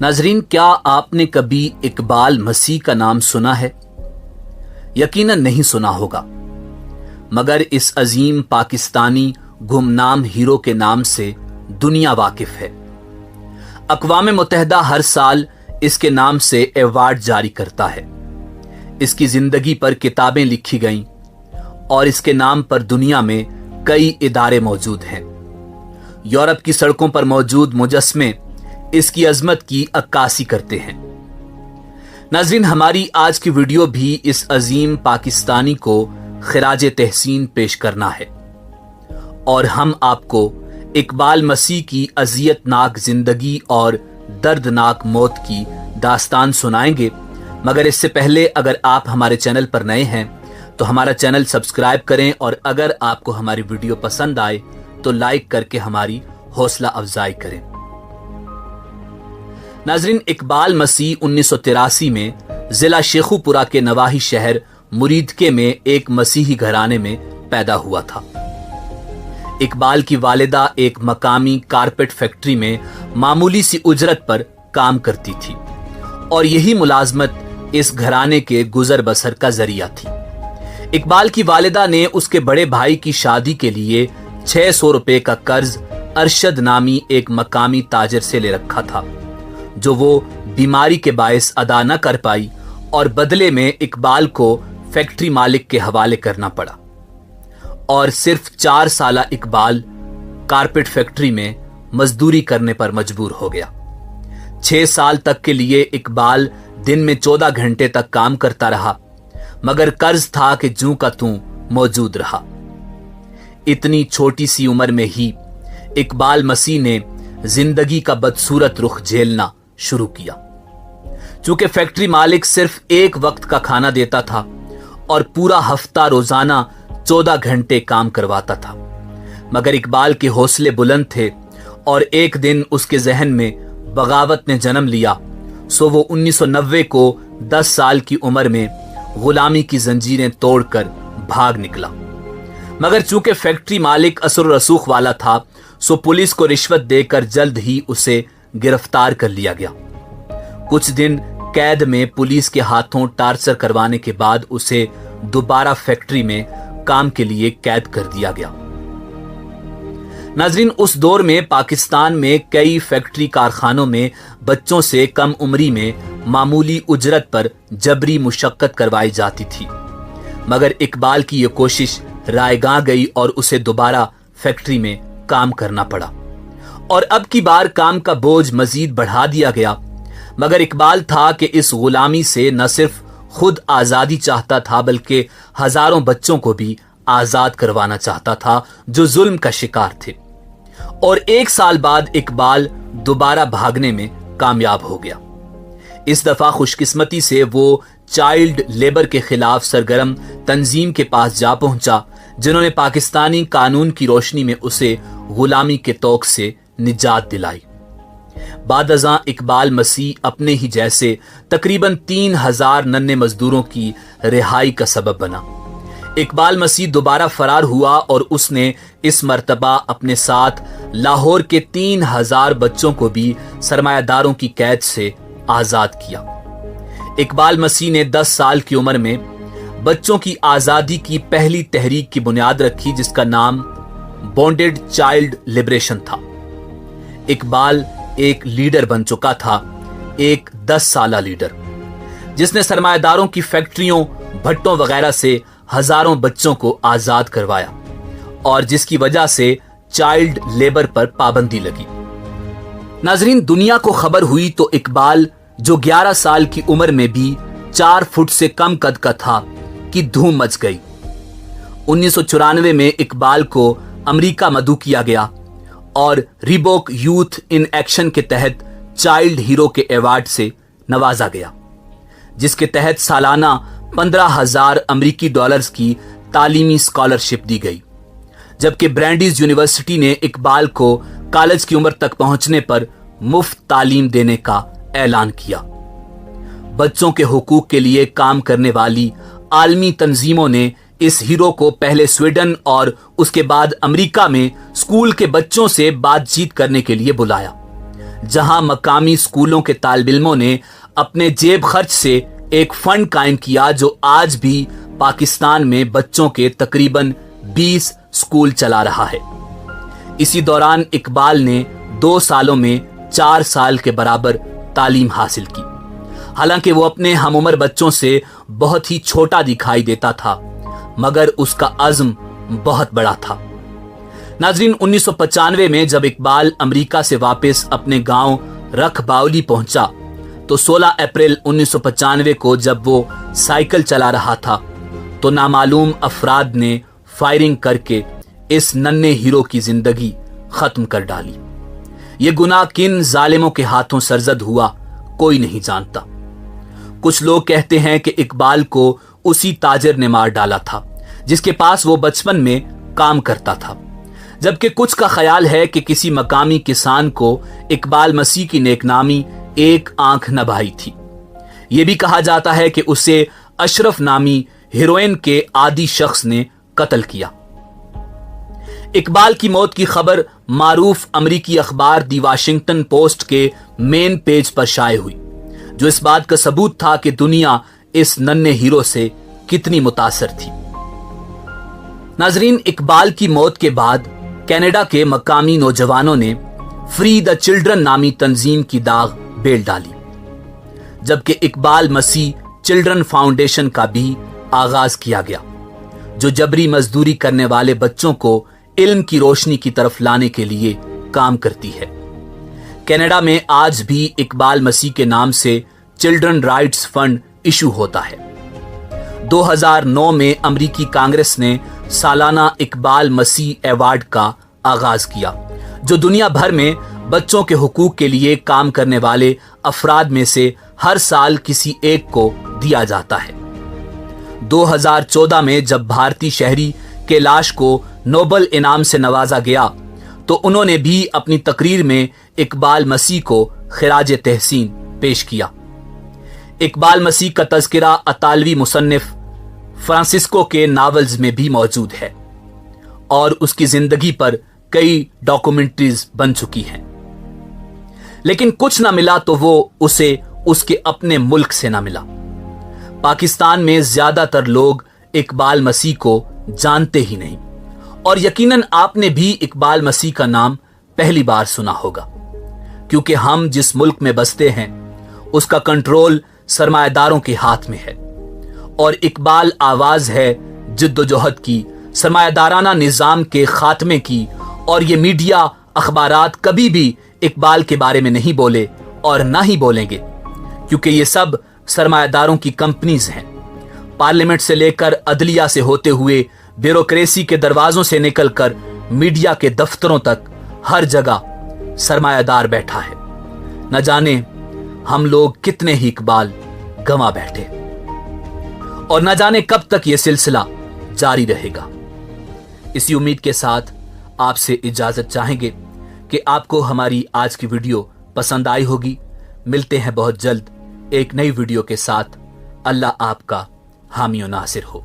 नाजरीन, क्या आपने कभी इकबाल मसीह का नाम सुना है? यकीनन नहीं सुना होगा, मगर इस अजीम पाकिस्तानी गुमनाम हीरो के नाम से दुनिया वाकिफ है। अक़वाम मुत्तहिदा हर साल इसके नाम से अवार्ड जारी करता है। इसकी जिंदगी पर किताबें लिखी गईं और इसके नाम पर दुनिया में कई इदारे मौजूद हैं। यूरोप की सड़कों पर मौजूद मुजस्मे इसकी अजमत की अक्कासी करते हैं। नाज़रीन, हमारी आज की वीडियो भी इस अजीम पाकिस्तानी को खिराज तहसीन पेश करना है और हम आपको इकबाल मसीह की अजियतनाक जिंदगी और दर्दनाक मौत की दास्तान सुनाएंगे। मगर इससे पहले अगर आप हमारे चैनल पर नए हैं तो हमारा चैनल सब्सक्राइब करें और अगर आपको हमारी वीडियो पसंद आए तो लाइक करके हमारी हौसला अफजाई करें। नाजरीन, इकबाल मसीह 1983 में जिला शेखुपुरा के नवाही शहर मुरीदके में एक मसीही घराने में पैदा हुआ था। इकबाल की वालिदा एक मकामी कारपेट फैक्ट्री में मामूली सी उजरत पर काम करती थी और यही मुलाजमत इस घराने के गुजर बसर का जरिया थी। इकबाल की वालिदा ने उसके बड़े भाई की शादी के लिए 600 रुपए का कर्ज अरशद नामी एक मकामी ताजर से ले रखा था, जो वो बीमारी के बायस अदा न कर पाई और बदले में इकबाल को फैक्ट्री मालिक के हवाले करना पड़ा और सिर्फ 4 साल इकबाल कारपेट फैक्ट्री में मजदूरी करने पर मजबूर हो गया। 6 साल तक के लिए इकबाल दिन में 14 घंटे तक काम करता रहा, मगर कर्ज था कि जूं का तूं मौजूद रहा। इतनी छोटी सी उम्र में ही इकबाल मसीह ने जिंदगी का बदसूरत रुख झेलना शुरू किया। चूंकि फैक्ट्री मालिक सिर्फ एक वक्त का खाना देता था और पूरा हफ्ता रोजाना 14 घंटे काम करवाता था, मगर इकबाल के हौसले बुलंद थे और एक दिन उसके जहन में बगावत ने जन्म लिया। सो वो 1990 को 10 साल की उम्र में गुलामी की जंजीरें तोड़कर भाग निकला। मगर चूंकि फैक्ट्री मालिक असर रसूख वाला था, सो पुलिस को रिश्वत देकर जल्द ही उसे गिरफ्तार कर लिया गया। कुछ दिन कैद में पुलिस के हाथों टार्चर करवाने के बाद उसे दोबारा फैक्ट्री में काम के लिए कैद कर दिया गया। नाजरीन, उस दौर में पाकिस्तान में कई फैक्ट्री कारखानों में बच्चों से कम उम्री में मामूली उजरत पर जबरी मुशक्कत करवाई जाती थी, मगर इकबाल की यह कोशिश रायगां गई और उसे दोबारा फैक्ट्री में काम करना पड़ा और अब की बार काम का बोझ मजीद बढ़ा दिया गया। मगर इकबाल था कि इस गुलामी से न सिर्फ खुद आजादी चाहता था बल्कि हजारों बच्चों को भी आजाद करवाना चाहता था जो जुल्म का शिकार थे। और 1 साल बाद इकबाल दोबारा भागने में कामयाब हो गया। इस दफा खुशकिस्मती से वो चाइल्ड लेबर के खिलाफ सरगर्म तंजीम के पास जा पहुंचा, जिन्होंने पाकिस्तानी कानून की रोशनी में उसे गुलामी के तौक से निजात दिलाई। बादअज़ां इकबाल मसीह अपने ही जैसे तकरीबन 3000 नन्हे मजदूरों की रिहाई का सबब बना। इकबाल मसीह दोबारा फरार हुआ और उसने इस मर्तबा अपने साथ लाहौर के 3000 बच्चों को भी सरमायादारों की कैद से आजाद किया। इकबाल मसीह ने 10 साल की उम्र में बच्चों की आजादी की पहली तहरीक की बुनियाद रखी, जिसका नाम बॉन्डेड चाइल्ड लिबरेशन था। इकबाल एक लीडर बन चुका था, एक 10 साला लीडर, जिसने सरमायादारों की फैक्ट्रियों, भट्टों वगैरह से हजारों बच्चों को आजाद करवाया और जिसकी वजह से चाइल्ड लेबर पर पाबंदी लगी। नाजरीन, दुनिया को खबर हुई तो इकबाल, जो 11 साल की उम्र में भी 4 फुट से कम कद का था, की धूम मच गई। 1994 में इकबाल को अमेरिका मदऊ किया गया और रिबॉक यूथ इन एक्शन के तहत चाइल्ड हीरो के अवार्ड से नवाजा गया, जिसके तहत सालाना 15,000 अमेरिकी डॉलर्स की तालीमी स्कॉलरशिप दी गई, जबकि ब्रैंडीज यूनिवर्सिटी ने इकबाल को कॉलेज की उम्र तक पहुंचने पर मुफ्त तालीम देने का ऐलान किया। बच्चों के हुकूक के लिए काम करने वाली आलमी तंजीमों ने इस हीरो को पहले स्वीडन और उसके बाद अमेरिका में स्कूल के बच्चों से बातचीत करने के लिए बुलाया, जहां मकामी स्कूलों के तालिब इल्मों ने अपने जेब खर्च से एक फंड कायम किया जो आज भी पाकिस्तान में बच्चों के तकरीबन 20 स्कूल चला रहा है। इसी दौरान इकबाल ने 2 सालों में 4 साल के बराबर तालीम हासिल की। हालांकि वो अपने हमउम्र बच्चों से बहुत ही छोटा दिखाई देता था, मगर उसका अज़्म बहुत बड़ा था। नाज़रीन, 1995 में जब इकबाल अमेरिका से वापस अपने गांव रखबावली पहुंचा तो 16 अप्रैल 1995 को जब वो साइकिल चला रहा था तो नामालूम अफराद ने फायरिंग करके इस नन्हे हीरो की जिंदगी खत्म कर डाली। ये गुनाह किन जालिमों के हाथों सरजद हुआ कोई नहीं जानता। कुछ लोग कहते हैं कि इकबाल को उसी ताजिर ने मार डाला था जिसके पास वो बचपन में काम करता था, जबकि कुछ का ख्याल है कि किसी मकामी किसान को इकबाल मसीह की नेकनामी एक आंख न भाई थी। यह भी कहा जाता है कि उसे अशरफ नामी हीरोइन के आदी शख्स ने कत्ल किया। इकबाल की मौत की खबर मारूफ अमरीकी अखबार दी वाशिंगटन पोस्ट के मेन पेज पर शाये हुई, जो इस बात का सबूत था कि दुनिया इस नन्हे हीरो से कितनी मुतासर थी। नाजरीन, इकबाल की मौत के बाद कनाडा के मकामी नौजवानों ने फ्री द चिल्ड्रन नामी तंजीम की दाग बेल डाली, जबकि इकबाल मसीह चिल्ड्रन फाउंडेशन का भी आगाज किया गया, जो जबरी मजदूरी करने वाले बच्चों को इल्म की रोशनी की तरफ लाने के लिए काम करती है। कनाडा में आज भी इकबाल मसीह के नाम से चिल्ड्रन राइट्स फंड इशू होता है। 2009 में अमेरिकी कांग्रेस ने सालाना इकबाल मसीह अवार्ड का आगाज किया, जो दुनिया भर में बच्चों के हुकूक के लिए काम करने वाले अफराद में से हर साल किसी एक को दिया जाता है। 2014 में जब भारतीय शहरी कैलाश को नोबल इनाम से नवाजा गया तो उन्होंने भी अपनी तकरीर में इकबाल मसीह को खिराज तहसीन पेश किया। इकबाल मसीह का तज़किरा अतालवी मुसन्निफ फ्रांसिस्को के नावल्स में भी मौजूद है और उसकी जिंदगी पर कई डॉक्यूमेंट्रीज बन चुकी हैं, लेकिन कुछ ना मिला तो वो उसे उसके अपने मुल्क से ना मिला। पाकिस्तान में ज्यादातर लोग इकबाल मसीह को जानते ही नहीं और यकीनन आपने भी इकबाल मसीह का नाम पहली बार सुना होगा, क्योंकि हम जिस मुल्क में बसते हैं उसका कंट्रोल सरमायादारों के हाथ में है और इकबाल आवाज है जिद्दोजहद की, सरमायादाराना निजाम के खात्मे की। और ये मीडिया अखबारात कभी भी इकबाल के बारे में नहीं बोले और ना ही बोलेंगे, क्योंकि ये सब सरमायादारों की कंपनीज हैं। पार्लियामेंट से लेकर अदलिया से होते हुए ब्यूरोक्रेसी के दरवाजों से निकलकर मीडिया के दफ्तरों तक हर जगह सरमायादार बैठा है। न जाने हम लोग कितने ही इकबाल गंवा बैठे और न जाने कब तक यह सिलसिला जारी रहेगा। इसी उम्मीद के साथ आपसे इजाजत चाहेंगे कि आपको हमारी आज की वीडियो पसंद आई होगी। मिलते हैं बहुत जल्द एक नई वीडियो के साथ। अल्लाह आपका हामी और नासिर हो।